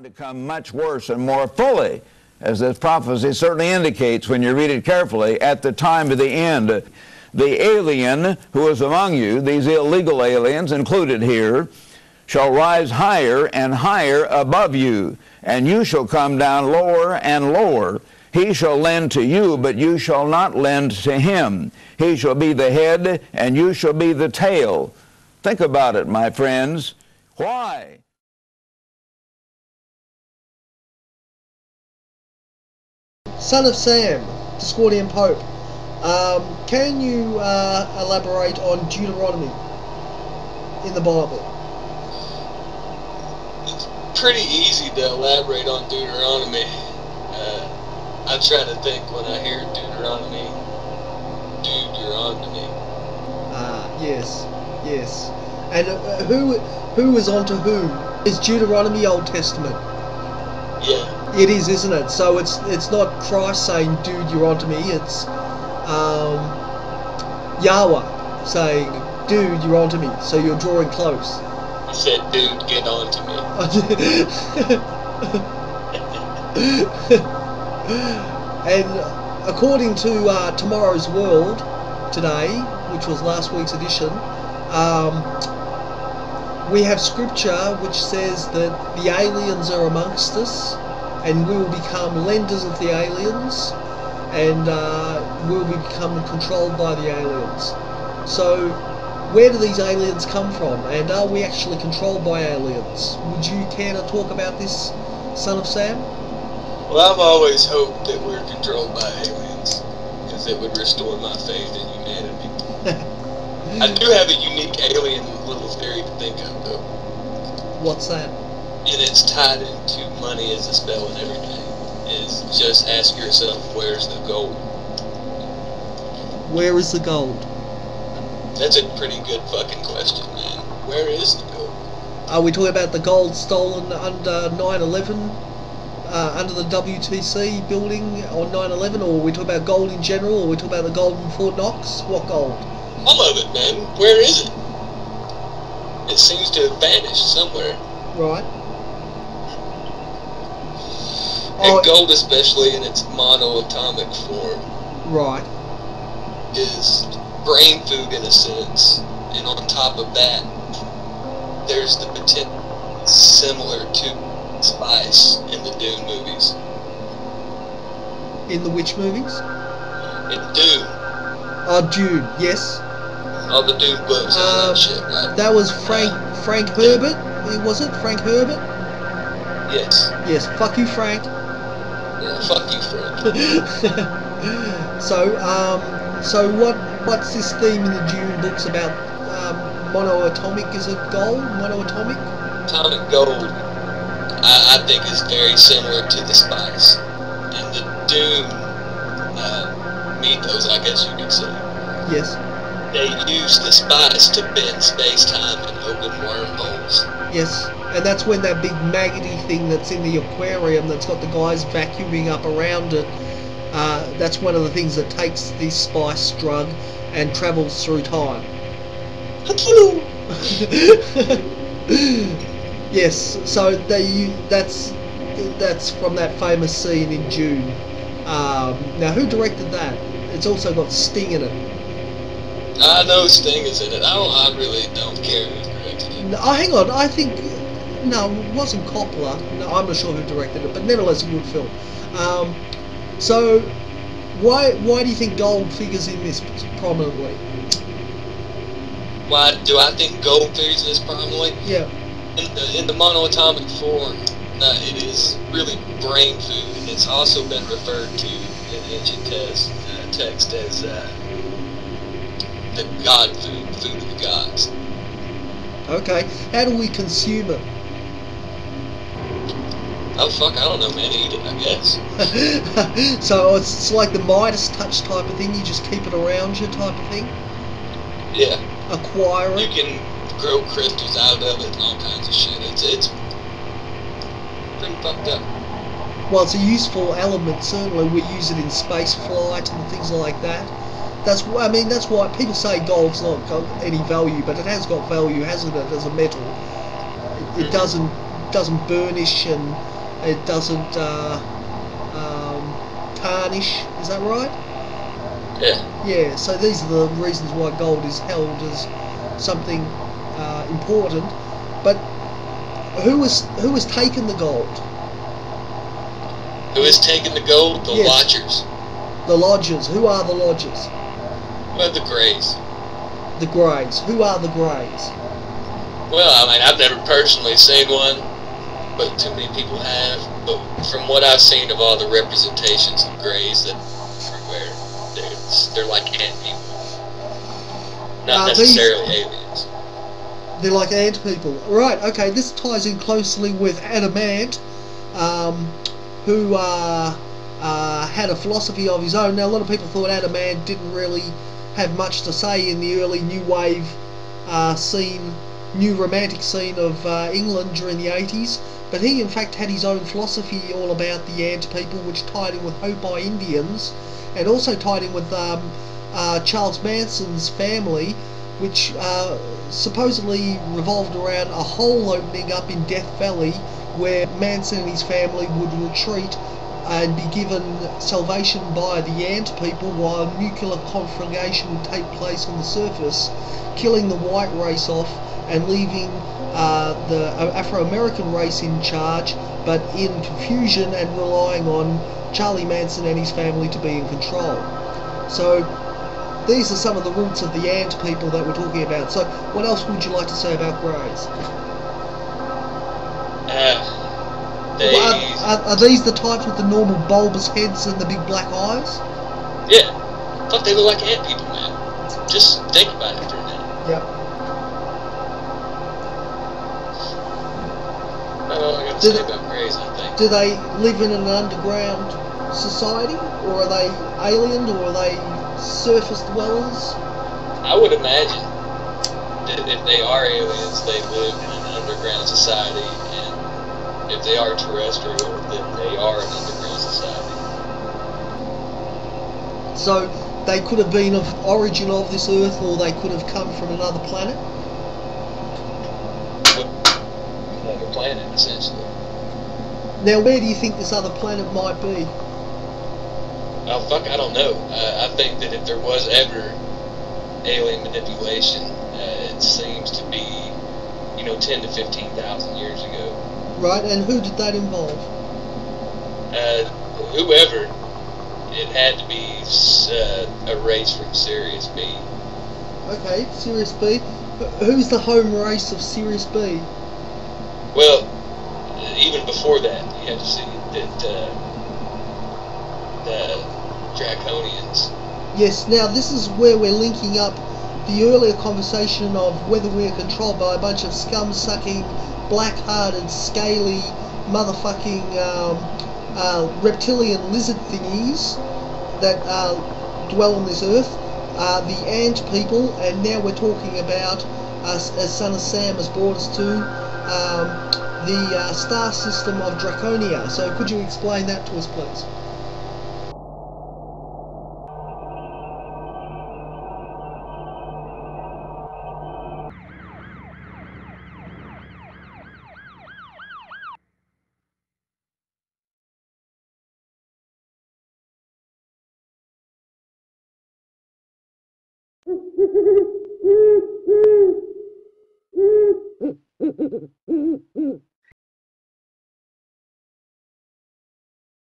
To come much worse and more fully, as this prophecy certainly indicates when you read it carefully, at the time of the end. The alien who is among you, these illegal aliens included here, shall rise higher and higher above you, and you shall come down lower and lower. He shall lend to you, but you shall not lend to him. He shall be the head, and you shall be the tail. Think about it, my friends. Why? Son of Sam, Discordian Pope, can you elaborate on Deuteronomy in the Bible? It's pretty easy to elaborate on Deuteronomy. I try to think when I hear Deuteronomy, dude, you're on to me. Yes, yes. And who is on to whom? Is Deuteronomy Old Testament? Yeah. It is, isn't it? So it's not Christ saying, dude, you're onto me. It's Yahweh saying, dude, you're onto me. So you're drawing close. He said, dude, get on to me. And according to Tomorrow's World today, which was last week's edition, we have scripture which says that the aliens are amongst us, and we will become lenders of the aliens, and we will become controlled by the aliens. So, where do these aliens come from, and are we actually controlled by aliens? Would you care to talk about this, Son of Sam? Well, I've always hoped that we're controlled by aliens, because it would restore my faith in humanity. I do have a unique alien little theory to think of, though. What's that? And it's tied into money as a spell and everything, is just ask yourself, where's the gold? Where is the gold? That's a pretty good fucking question, man. Where is the gold? Are we talking about the gold stolen under 9/11, under the WTC building on 9/11, or are we talking about gold in general, or are we talking about the gold in Fort Knox? What gold? All of it, man. Where is it? It seems to have vanished somewhere. Right. And gold, especially in its monoatomic form, right, is brain food in a sense. And on top of that, there's the potential similar to spice in the Dune movies. In the which movies? In Dune. Oh, Dune, yes. All the Dune books and all that shit, right? That was Frank Herbert, was it? Frank Herbert? Yes. Yes, fuck you, Frank. Yeah, fuck you, Frank. So what's this theme in the Dune books about? Monoatomic, is it gold? Monoatomic? Atomic gold, I think, is very similar to the spice. And the Dune mythos, I guess you could say. Yes. They use the spice to bend space-time and open wormholes. Yes, and that's when that big maggoty thing that's in the aquarium that's got the guys vacuuming up around it, that's one of the things that takes this spice drug and travels through time. Yes, so that's from that famous scene in Dune. Now, who directed that? It's also got Sting in it. I know Sting is in it. I really don't care who directed it. No, hang on. I think no, it wasn't Coppola. No, I'm not sure who directed it, but nevertheless, a good film. So, why do you think gold figures in this prominently? Why do I think gold figures in this prominently? Yeah. In the monoatomic form, it is really brain food, and it's also been referred to in ancient text as the god food of the gods. Okay, how do we consume it? Oh fuck, I don't know, man. Eat it, I guess. So it's like the Midas touch type of thing. You just keep it around you, type of thing. Yeah. Acquire it. You can grow crystals out of it and all kinds of shit. It's pretty fucked up. Well, it's a useful element. Certainly, we use it in space flight and things like that. That's why people say gold's not got any value, but it has got value, hasn't it, as a metal? It doesn't doesn't burnish and it doesn't tarnish. Is that right? Yeah. Yeah. So these are the reasons why gold is held as something important. But who has taken the gold? Who has taken the gold? The Yes. Lodgers. The lodgers. Who are the lodgers? Well, the Greys. The Greys. Who are the Greys? Well, I mean, I've never personally seen one, but too many people have. But from what I've seen of all the representations of Greys that everywhere, they're like ant people, not necessarily aliens. They're like ant people, right? Okay, this ties in closely with Adamant, who had a philosophy of his own. Now, a lot of people thought Adamant didn't really have much to say in the early new wave scene, new romantic scene of England during the 80s, but he in fact had his own philosophy all about the ant people, which tied in with Hopi Indians, and also tied in with Charles Manson's family, which supposedly revolved around a hole opening up in Death Valley where Manson and his family would retreat and be given salvation by the ant people while nuclear conflagration would take place on the surface, killing the white race off and leaving the Afro-American race in charge, but in confusion and relying on Charlie Manson and his family to be in control. So these are some of the roots of the ant people that we're talking about. So what else would you like to say about Greys? Are these the types with the normal bulbous heads and the big black eyes? Yeah. I thought they look like ant people, man. Just think about it for a minute. Yep. That's all I got to say about Greys, I think. Do they live in an underground society? Or are they alien? Or are they surface dwellers? I would imagine that if they are aliens, they live in an underground society, and if they are terrestrial, then they are an underground society. So they could have been of origin of this Earth, or they could have come from another planet? Another planet, essentially. Now, where do you think this other planet might be? Oh, fuck, I don't know. I think that if there was ever alien manipulation, it seems to be, 10 to 15,000 years ago. Right, and who did that involve? Whoever. It had to be a race from Sirius B. Okay, Sirius B. Who's the home race of Sirius B? Well, even before that, you have to see that the Draconians. Yes, now this is where we're linking up the earlier conversation of whether we're controlled by a bunch of scum-sucking, black-hearted, scaly, motherfucking reptilian lizard thingies that dwell on this earth, the ant people, and now we're talking about, as Son of Sam has brought us to, the star system of Draconia. So could you explain that to us, please?